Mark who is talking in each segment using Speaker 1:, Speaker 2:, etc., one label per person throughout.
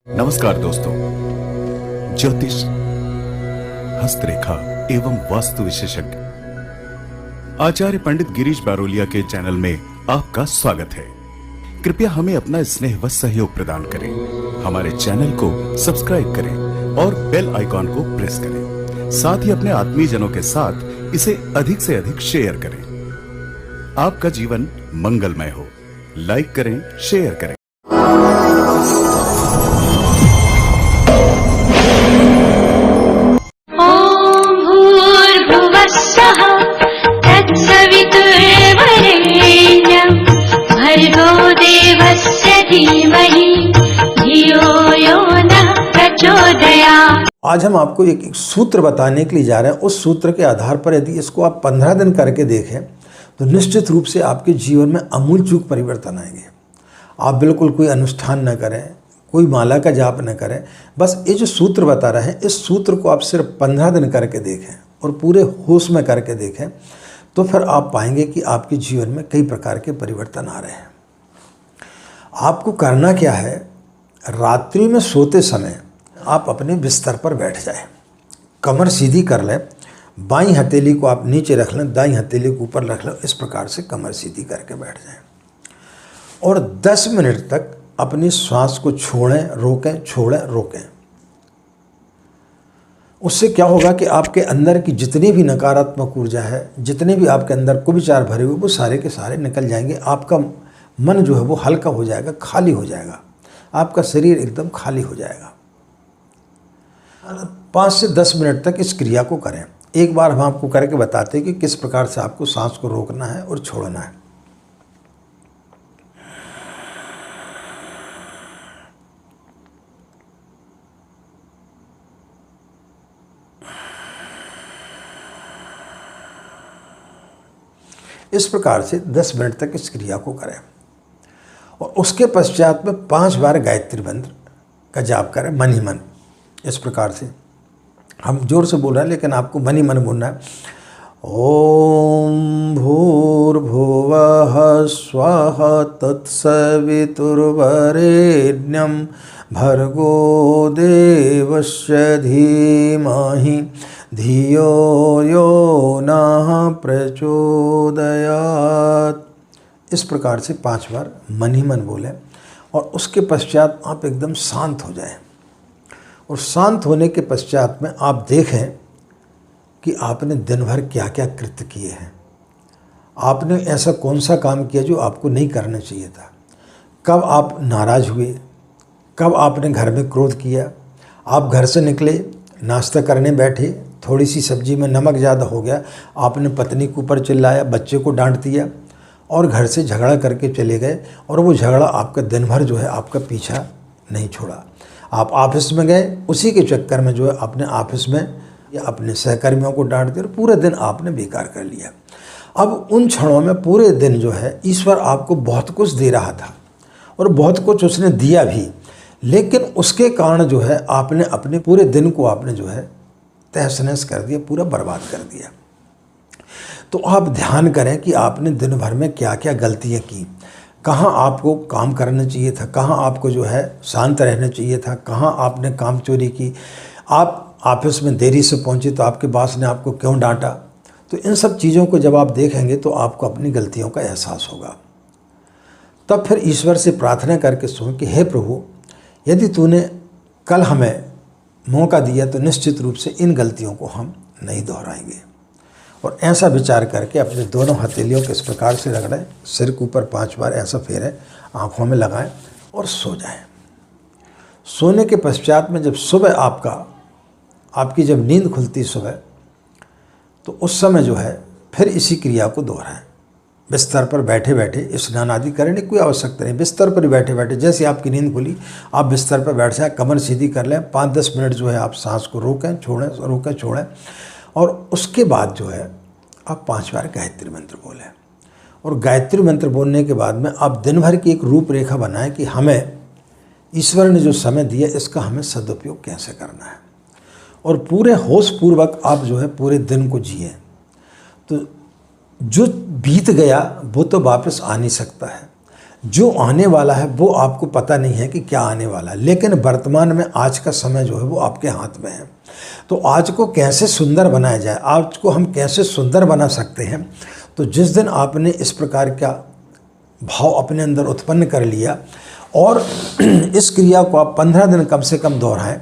Speaker 1: नमस्कार दोस्तों, ज्योतिष, हस्तरेखा एवं वास्तु विशेषज्ञ आचार्य पंडित गिरीश बारोलिया के चैनल में आपका स्वागत है। कृपया हमें अपना स्नेह व सहयोग प्रदान करें। हमारे चैनल को सब्सक्राइब करें और बेल आइकॉन को प्रेस करें। साथ ही अपने आत्मीयजनों के साथ इसे अधिक से अधिक शेयर करें। आपका जीवन मंगलमय हो। लाइक करें, शेयर करें।
Speaker 2: भर्गो देवस्य धीमहि धियो यो नः प्रचोदयात्।
Speaker 3: आज हम आपको एक सूत्र बताने के लिए जा रहे हैं। उस सूत्र के आधार पर यदि इसको आप 15 दिन करके देखें तो निश्चित रूप से आपके जीवन में आमूल चूक परिवर्तन आएंगे। आप बिल्कुल कोई अनुष्ठान न करें, कोई माला का जाप न करें, बस ये जो सूत्र बता रहे हैं इस सूत्र को आप सिर्फ 15 दिन करके देखें और पूरे होश में करके देखें तो फिर आप पाएंगे कि आपके जीवन में कई प्रकार के परिवर्तन आ रहे हैं। आपको करना क्या है, रात्रि में सोते समय आप अपने बिस्तर पर बैठ जाएं, कमर सीधी कर लें, बाईं हथेली को आप नीचे रख लें, दाईं हथेली को ऊपर रख लें। इस प्रकार से कमर सीधी करके बैठ जाएं और 10 मिनट तक अपनी श्वास को छोड़ें, रोकें, छोड़ें, रोकें। उससे क्या होगा कि आपके अंदर की जितनी भी नकारात्मक ऊर्जा है, जितने भी आपके अंदर कुविचार भरे हुए, वो सारे के सारे निकल जाएंगे। आपका मन जो है वो हल्का हो जाएगा, खाली हो जाएगा, आपका शरीर एकदम खाली हो जाएगा। 5 से 10 मिनट तक इस क्रिया को करें। एक बार हम आपको करके बताते हैं कि किस प्रकार से आपको सांस को रोकना है और छोड़ना है। इस प्रकार से 10 मिनट तक इस क्रिया को करें और उसके पश्चात में 5 बार गायत्री मंत्र का जाप करें मन ही मन। इस प्रकार से हम जोर से बोल रहे हैं लेकिन आपको मन ही मन बोलना है। ओम भूर्भुवः स्वः तत्सवितुर्वरेण्यं भर्गो देवस्य धीमहि धियो यो नः प्रचोदयात्। इस प्रकार से 5 बार मन ही मन बोलें और उसके पश्चात आप एकदम शांत हो जाएं। और शांत होने के पश्चात में आप देखें कि आपने दिन भर क्या क्या कृत्य किए हैं। आपने ऐसा कौन सा काम किया जो आपको नहीं करना चाहिए था। कब आप नाराज़ हुए, कब आपने घर में क्रोध किया। आप घर से निकले, नाश्ता करने बैठे, थोड़ी सी सब्जी में नमक ज़्यादा हो गया, आपने पत्नी के ऊपर चिल्लाया, बच्चे को डांट दिया और घर से झगड़ा करके चले गए। और वो झगड़ा आपका दिन भर जो है आपका पीछा नहीं छोड़ा। आप ऑफिस में गए, उसी के चक्कर में जो है अपने ऑफिस में या अपने सहकर्मियों को डांट दिया और पूरे दिन आपने बेकार कर लिया। अब उन क्षणों में पूरे दिन जो है ईश्वर आपको बहुत कुछ दे रहा था और बहुत कुछ उसने दिया भी, लेकिन उसके कारण जो है आपने अपने पूरे दिन को आपने जो है तहस नहस कर दिया, पूरा बर्बाद कर दिया। तो आप ध्यान करें कि आपने दिन भर में क्या क्या गलतियाँ की, कहाँ आपको काम करना चाहिए था, कहाँ आपको जो है शांत रहना चाहिए था, कहाँ आपने काम चोरी की, आप ऑफिस में देरी से पहुँचे तो आपके बॉस ने आपको क्यों डांटा। तो इन सब चीज़ों को जब आप देखेंगे तो आपको अपनी गलतियों का एहसास होगा। तब फिर ईश्वर से प्रार्थना करके सुन कि हे प्रभु, यदि तूने कल हमें मौका दिया तो निश्चित रूप से इन गलतियों को हम नहीं दोहराएंगे। और ऐसा विचार करके अपने दोनों हथेलियों को इस प्रकार से रगड़ें, सिर के ऊपर 5 बार ऐसा फेरें, आँखों में लगाएं और सो जाएं। सोने के पश्चात में जब सुबह आपकी जब नींद खुलती सुबह, तो उस समय जो है फिर इसी क्रिया को दोहराएं। बिस्तर पर बैठे बैठे स्नान आदि करने की कोई आवश्यकता नहीं। बिस्तर पर बैठे बैठे जैसे आपकी नींद खुली, आप बिस्तर पर बैठ जाएं, कमर सीधी कर लें, 5-10 मिनट जो है आप सांस को रोकें, छोड़ें, रोकें, छोड़ें। और उसके बाद जो है आप 5 बार गायत्री मंत्र बोलें। और गायत्री मंत्र बोलने के बाद में आप दिन भर की एक रूपरेखा बनाएं कि हमें ईश्वर ने जो समय दिया इसका हमें सदुपयोग कैसे करना है। और पूरे होश पूर्वक आप जो है पूरे दिन को जिए। तो जो बीत गया वो तो वापस आ नहीं सकता है, जो आने वाला है वो आपको पता नहीं है कि क्या आने वाला है, लेकिन वर्तमान में आज का समय जो है वो आपके हाथ में है। तो आज को कैसे सुंदर बनाया जाए, आज को हम कैसे सुंदर बना सकते हैं। तो जिस दिन आपने इस प्रकार का भाव अपने अंदर उत्पन्न कर लिया और इस क्रिया को आप 15 दिन कम से कम दोहराएं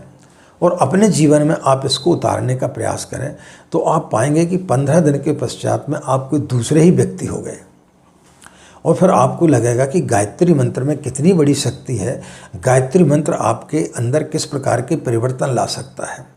Speaker 3: और अपने जीवन में आप इसको उतारने का प्रयास करें, तो आप पाएंगे कि 15 दिन के पश्चात में आप कोई दूसरे ही व्यक्ति हो गए। और फिर आपको लगेगा कि गायत्री मंत्र में कितनी बड़ी शक्ति है, गायत्री मंत्र आपके अंदर किस प्रकार के परिवर्तन ला सकता है।